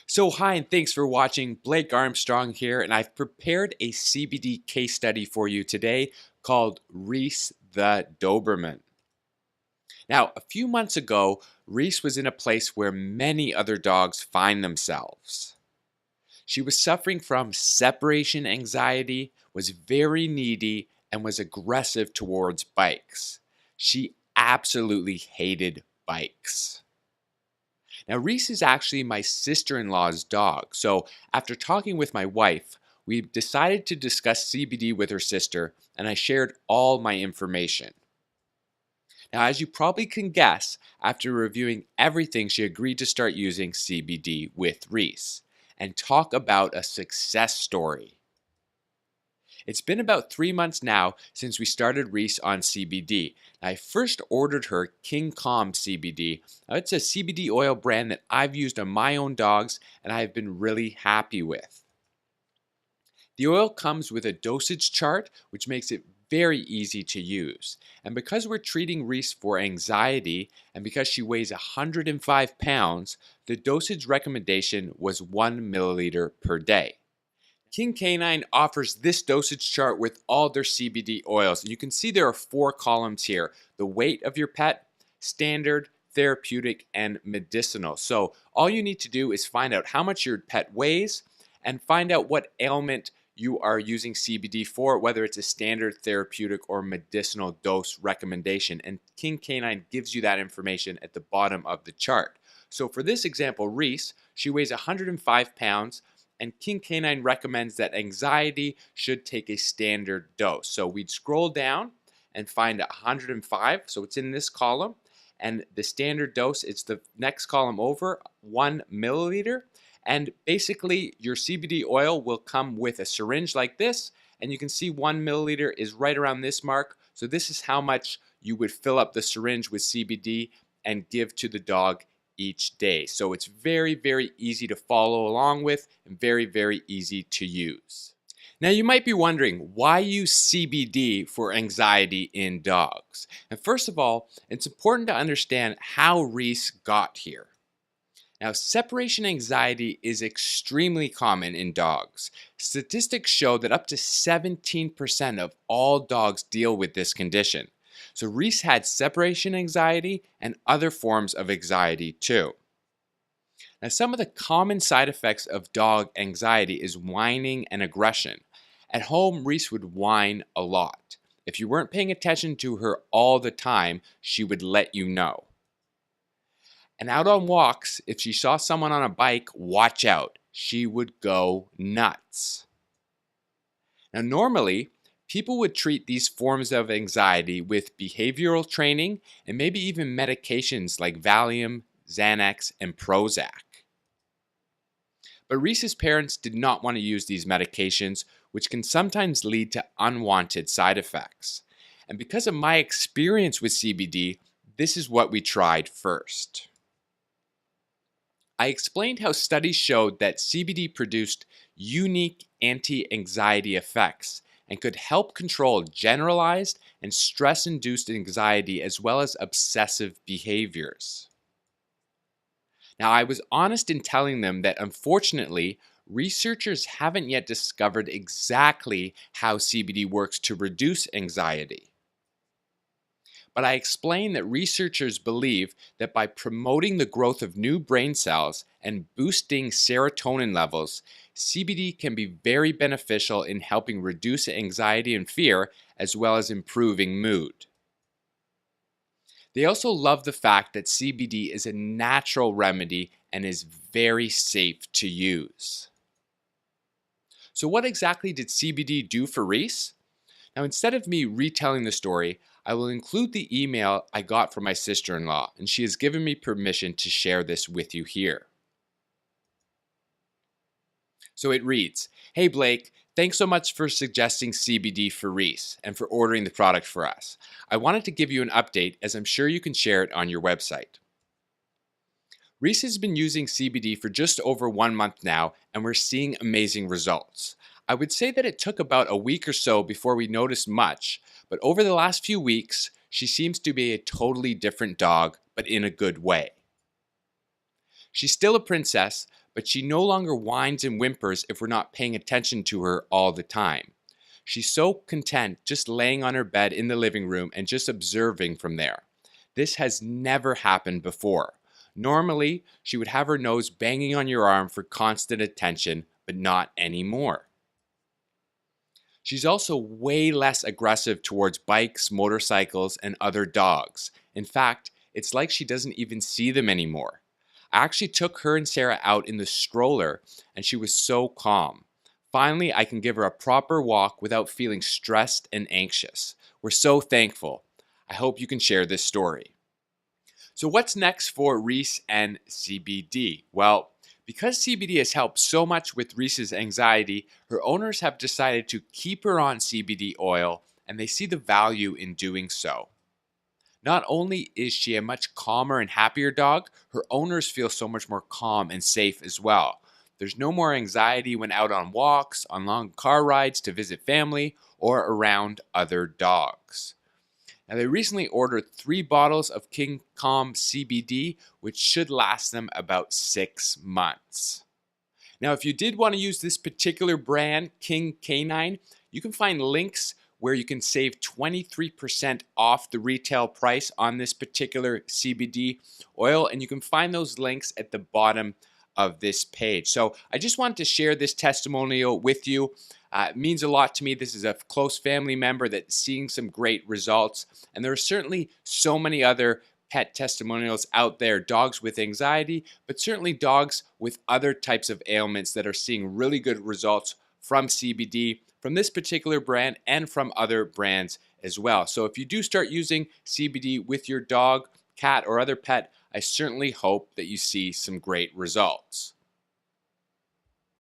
So, hi, and thanks for watching. Blake Armstrong here, and I've prepared a CBD case study for you today called Reese the Doberman. Now, a few months ago, Reese was in a place where many other dogs find themselves. She was suffering from separation anxiety, was very needy, and was aggressive towards bikes. She absolutely hated bikes. Now, Reese is actually my sister in law's dog. So, after talking with my wife, we decided to discuss CBD with her sister, and I shared all my information. Now, as you probably can guess, after reviewing everything, she agreed to start using CBD with Reese and talk about a success story. It's been about 3 months now since we started Reese on CBD. I first ordered her King Calm CBD. Now, it's a CBD oil brand that I've used on my own dogs and I've been really happy with. The oil comes with a dosage chart, which makes it very easy to use. And because we're treating Reese for anxiety and because she weighs 105 pounds, the dosage recommendation was 1 milliliter per day. King Canine offers this dosage chart with all their CBD oils. And you can see there are 4 columns here: the weight of your pet, standard, therapeutic, and medicinal. So all you need to do is find out how much your pet weighs and find out what ailment you are using CBD for, whether it's a standard, therapeutic, or medicinal dose recommendation. And King Canine gives you that information at the bottom of the chart. So for this example, Reese, she weighs 105 pounds. And King Canine recommends that anxiety should take a standard dose. So we'd scroll down and find 105. So it's in this column. And the standard dose, it's the next column over, 1 milliliter. And basically, your CBD oil will come with a syringe like this. And you can see 1 milliliter is right around this mark. So this is how much you would fill up the syringe with CBD and give to the dog each day. So it's very, very easy to follow along with and very, very easy to use. Now you might be wondering, why use CBD for anxiety in dogs? And first of all, it's important to understand how Reese got here. Now, separation anxiety is extremely common in dogs. Statistics show that up to 17% of all dogs deal with this condition. So Reese had separation anxiety and other forms of anxiety too. Now, some of the common side effects of dog anxiety is whining and aggression. At home, Reese would whine a lot. If you weren't paying attention to her all the time, she would let you know. And out on walks, if she saw someone on a bike, watch out. She would go nuts. Now, normally, people would treat these forms of anxiety with behavioral training and maybe even medications like Valium, Xanax, and Prozac. But Reese's parents did not want to use these medications, which can sometimes lead to unwanted side effects. And because of my experience with CBD, this is what we tried first. I explained how studies showed that CBD produced unique anti-anxiety effects and could help control generalized and stress-induced anxiety as well as obsessive behaviors. Now, I was honest in telling them that unfortunately, researchers haven't yet discovered exactly how CBD works to reduce anxiety. But I explained that researchers believe that by promoting the growth of new brain cells and boosting serotonin levels, CBD can be very beneficial in helping reduce anxiety and fear, as well as improving mood. They also love the fact that CBD is a natural remedy and is very safe to use. So what exactly did CBD do for Reese? Now, instead of me retelling the story, I will include the email I got from my sister-in-law, and she has given me permission to share this with you here. So it reads, "Hey Blake, thanks so much for suggesting CBD for Reese and for ordering the product for us. I wanted to give you an update as I'm sure you can share it on your website. Reese has been using CBD for just over 1 month now, and we're seeing amazing results. I would say that it took about a week or so before we noticed much, but over the last few weeks, she seems to be a totally different dog, but in a good way. She's still a princess, but she no longer whines and whimpers if we're not paying attention to her all the time. She's so content just laying on her bed in the living room and just observing from there. This has never happened before. Normally, she would have her nose banging on your arm for constant attention, but not anymore. She's also way less aggressive towards bikes, motorcycles, and other dogs. In fact, it's like she doesn't even see them anymore. I actually took her and Sarah out in the stroller, and she was so calm. Finally, I can give her a proper walk without feeling stressed and anxious. We're so thankful. I hope you can share this story. So what's next for Reese and CBD? Well, because CBD has helped so much with Reese's anxiety, her owners have decided to keep her on CBD oil, and they see the value in doing so. Not only is she a much calmer and happier dog, her owners feel so much more calm and safe as well. There's no more anxiety when out on walks, on long car rides to visit family, or around other dogs. Now, they recently ordered 3 bottles of King Calm CBD, which should last them about 6 months. Now, if you did want to use this particular brand, King Canine, you can find links where you can save 23% off the retail price on this particular CBD oil, and you can find those links at the bottom of this page. So I just wanted to share this testimonial with you. It means a lot to me. This is a close family member that's seeing some great results. And there are certainly so many other pet testimonials out there, dogs with anxiety, but certainly dogs with other types of ailments that are seeing really good results from CBD, from this particular brand and from other brands as well. So if you do start using CBD with your dog, cat, or other pet, I certainly hope that you see some great results.